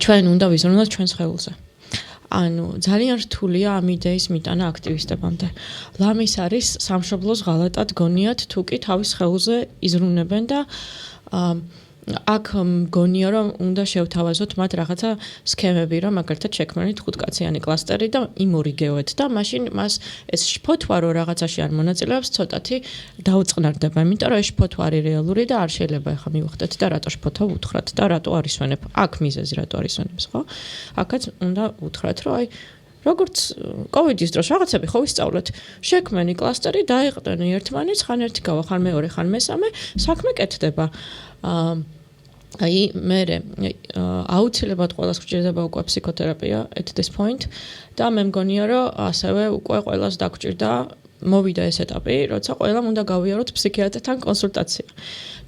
ჩვენ უნდა ვიზრუნოთ ჩვენს სხეულზე. ანუ ძალიან რთულია ამ იდეის მიტანა აქტივისტებამდე. ლამის არის სამშობლოს ღალატად გონიათ თუ კი თავის სხეულზე იზრუნებენ და აქ მგონია რომ უნდა შევთავაზოთ მათ რაღაცა სქემები რომ მაგალითად შექმნათ 5-კაციანი კლასტერი და იმორიგევეთ და მაშინ მას ეს შფოთვა რო რაღაცაში არ მონაწილეობს ცოტათი დაუწყნარდება იმიტომ რომ ეს შფოთვა არის რეალური და არ შეიძლება ახლა მივხვდეთ და რატო შფოთვა უთხრათ და რატო არისვენებ აქ მიზეზი რატო არისვენებს ხო აქაც უნდა უთხრათ რომ აი როგორც კოვიდის დროს რაღაცები ხო ვისწავლეთ შექმენი კლასტერი დაეყრდნი ერთმანეთს ხან ერთი გავა ხან მეორე ხან მესამე საქმე კეთდება აი მე აუცილებლად ყველას გვჭირდება უკვე ფსიქოთერაპია at this point და მე მგონია რომ ასევე უკვე ყველას დაგჭირდა მოვიდა ეს ეტაპი როცა ყველამ უნდა გავიაროთ ფსიქიატრთან კონსულტაცია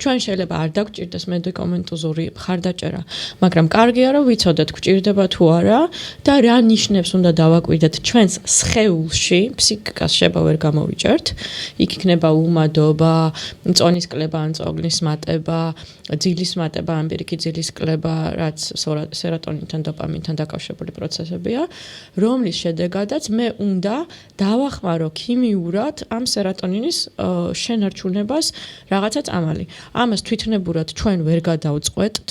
ჩვენ შეიძლება არ დაგჭირდეს მედიკამენტოზური მხარდაჭერა მაგრამ კარგია რომ ვიცოდეთ გვჭირდება თუ არა და რა ნიშნებს უნდა დავაკვირდეთ ჩვენს სხეულში ფსიქიკას შეიძლება ვერ გამოვიჭერთ იქ იქნება უმადობა მწონის კლება ან წოგნის მატება ძილის მატება ან პირიქით ძილის კლება რაც სეროტონინთან დოპამინთან დაკავშირებული პროცესებია რომლის შედეგადაც მე უნდა დავახმარო ქიმიურად ამ სეროტონინის შენარჩუნებას რაღაცა წამალი ამას თვითნებურად ჩვენ ვერ გადავწყვეტთ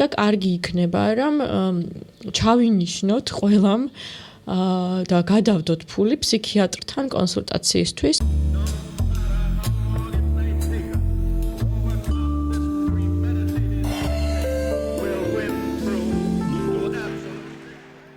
და კარგი იქნება რომ ჩავინიშნოთ ყველამ და გადავდოთ ფული ფსიქიატრთან კონსულტაციისთვის